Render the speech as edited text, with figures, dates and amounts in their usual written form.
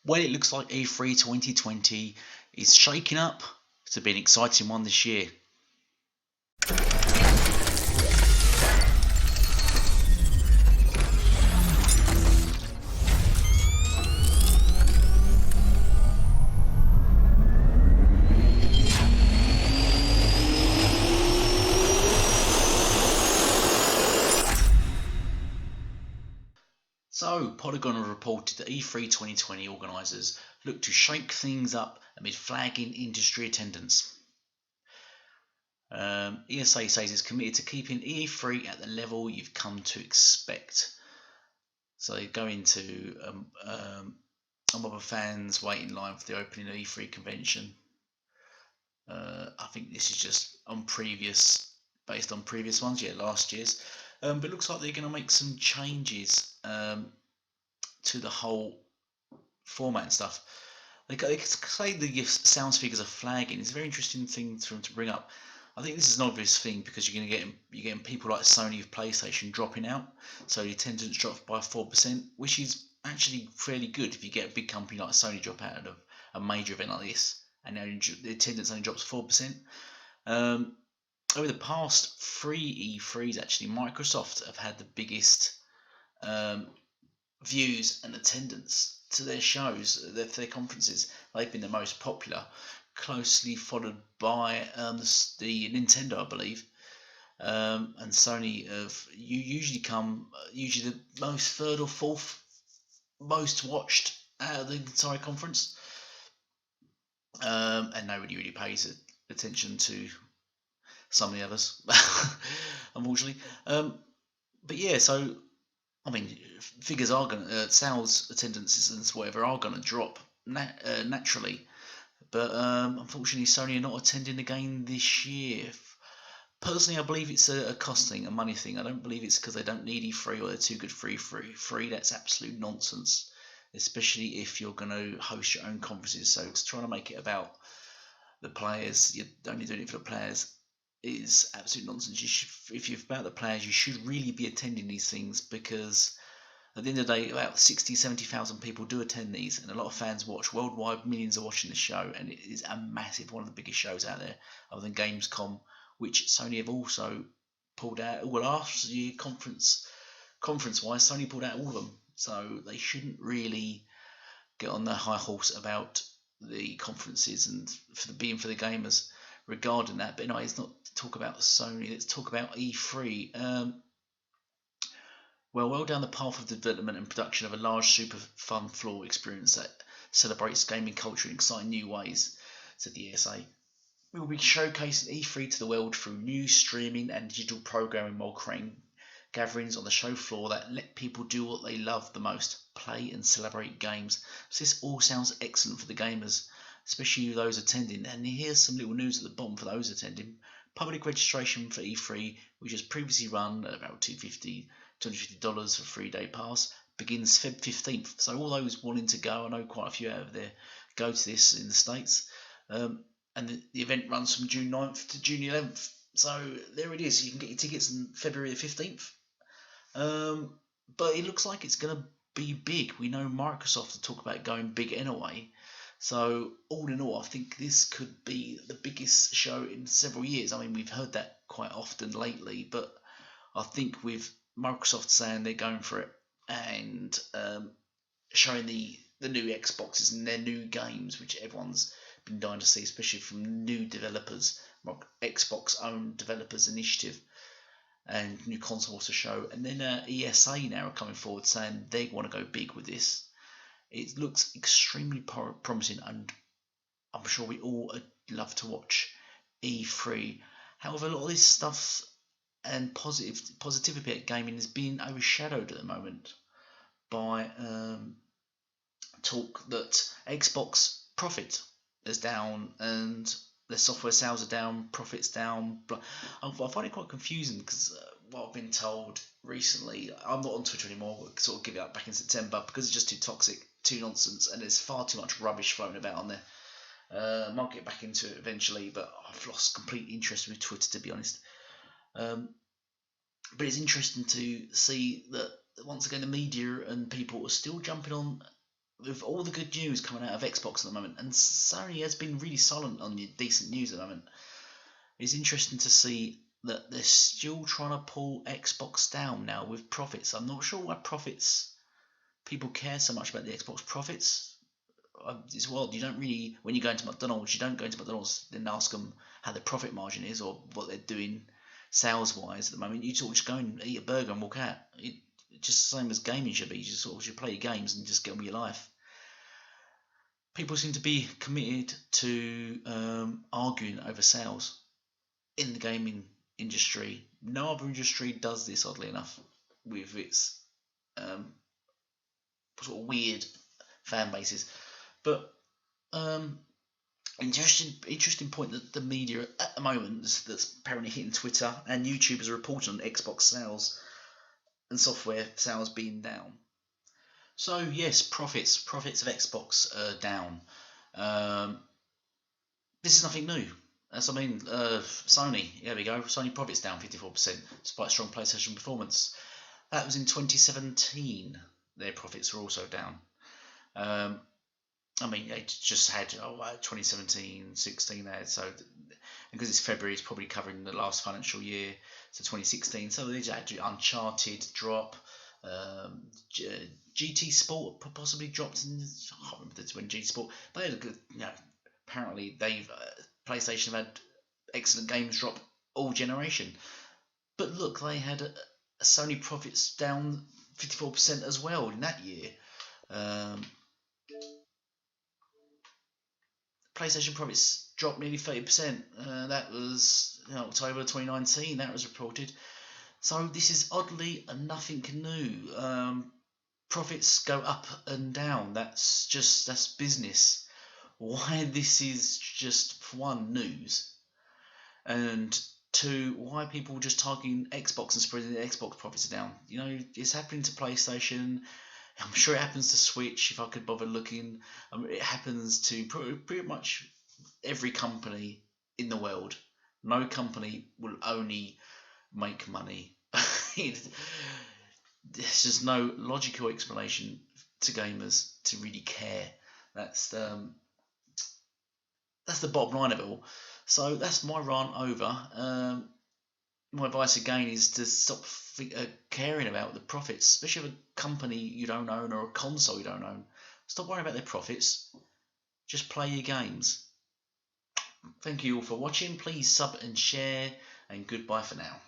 Well, it looks like E3 2020 is shaking up to be an exciting one this year. So, Polygon have reported that E3 2020 organisers look to shake things up amid flagging industry attendance. ESA says it's committed to keeping E3 at the level you've come to expect. So they go into a mob of fans waiting in line for the opening of E3 convention. I think this is just based on previous ones, last year's. But it looks like they're going to make some changes to the whole format and stuff. They say the sounds figures are flagging. It's a very interesting thing for them to bring up. I think this is an obvious thing because you're getting people like Sony with PlayStation dropping out, so the attendance drops by 4%, which is actually fairly good if you get a big company like Sony drop out of a major event like this, and now the attendance only drops 4%. Over the past three E3s, actually, Microsoft have had the biggest views and attendance to their shows, their conferences. They've been the most popular, closely followed by the Nintendo, I believe. And Sony usually the most third or fourth most watched out of the entire conference. And nobody really pays attention to some of the others, unfortunately. But yeah, so I mean, figures are going to, sales attendances and whatever are going to drop naturally. But unfortunately, Sony are not attending again this year. Personally, I believe it's a cost thing, a money thing. I don't believe it's because they don't need E3 or they're too good for E3. That's absolute nonsense, especially if you're going to host your own conferences. So trying to make it about the players, you're only doing it for the players, is absolute nonsense. If you're about the players, you should really be attending these things because at the end of the day, about 60, 70,000 people do attend these, and a lot of fans watch worldwide. Millions are watching the show, and it is a massive, one of the biggest shows out there, other than Gamescom, which Sony have also pulled out. Well, last year, conference-wise, Sony pulled out all of them, so they shouldn't really get on the high horse about the conferences and for the gamers regarding that. But anyway, let's not talk about Sony. Let's talk about E3. Well down the path of development and production of a large, super fun floor experience that celebrates gaming culture in exciting new ways, said the ESA. We will be showcasing E3 to the world through new streaming and digital programming while creating gatherings on the show floor that let people do what they love the most, play and celebrate games. So this all sounds excellent for the gamers, especially those attending. And here's some little news at the bottom for those attending. Public registration for E3, which has previously run at about $250 for a 3-day pass, begins Feb 15th. So all those wanting to go, I know quite a few out of there go to this in the States. And the event runs from June 9th to June 11th. So there it is. You can get your tickets on February the 15th. But it looks like it's going to be big. We know Microsoft will talk about going big anyway. So all in all, I think this could be the biggest show in several years. I mean, we've heard that quite often lately, but I think with Microsoft saying they're going for it and showing the new Xboxes and their new games, which everyone's been dying to see, especially from new developers, Xbox own developers initiative, and new consoles to show. And then ESA now are coming forward saying they want to go big with this. It looks extremely promising, and I'm sure we all love to watch E3. However, a lot of this stuff and positivity about gaming is being overshadowed at the moment by talk that Xbox profit is down and their software sales are down, profits down. But I find it quite confusing because what I've been told recently, I'm not on Twitter anymore. I sort of give it up back in September because it's just too toxic, too nonsense, and there's far too much rubbish thrown about on there. I might get back into it eventually, but I've lost complete interest with Twitter, to be honest. But it's interesting to see that once again the media and people are still jumping on with all the good news coming out of Xbox at the moment, and Sony has been really silent on the decent news at the moment. It's interesting to see that they're still trying to pull Xbox down now with profits. I'm not sure why people care so much about the Xbox profits. It's wild. You don't really, when you go into McDonald's, you don't go into McDonald's and ask them how their profit margin is or what they're doing sales wise at the moment. You sort of just go and eat a burger and walk out. It's just the same as gaming should be. You just sort of play your games and just get on with your life. People seem to be committed to arguing over sales in the gaming industry. No other industry does this, oddly enough, with its sort of weird fan bases. But interesting point that the media at the moment that's apparently hitting Twitter and YouTube is reporting on Xbox sales and software sales being down. So yes, profits of Xbox are down. This is nothing new. As I mean, Sony, there we go. Sony profits down 54%, despite strong PlayStation performance. That was in 2017. Their profits were also down. I mean, they just had 2017, 16 there. So because it's February, it's probably covering the last financial year, so 2016. So they had Uncharted drop. GT Sport possibly dropped. I can't remember when GT Sport. They had a good, apparently they've PlayStation have had excellent games drop all generation. But look, they had Sony profits down 54% as well in that year. PlayStation profits dropped nearly 30%. That was October 2019. That was reported. So this is oddly nothing new. Profits go up and down. That's business. Why this is just, for one, news, and two, why people just targeting Xbox and spreading the Xbox profits down. It's happening to PlayStation. I'm sure it happens to Switch if I could bother looking. It happens to pretty much every company in the world. No company will only make money. There's just no logical explanation to gamers to really care. That's the bottom line of it all. So that's my rant over. My advice again is to stop caring about the profits, especially of a company you don't own or a console you don't own. Stop worrying about their profits. Just play your games. Thank you all for watching. Please sub and share, and goodbye for now.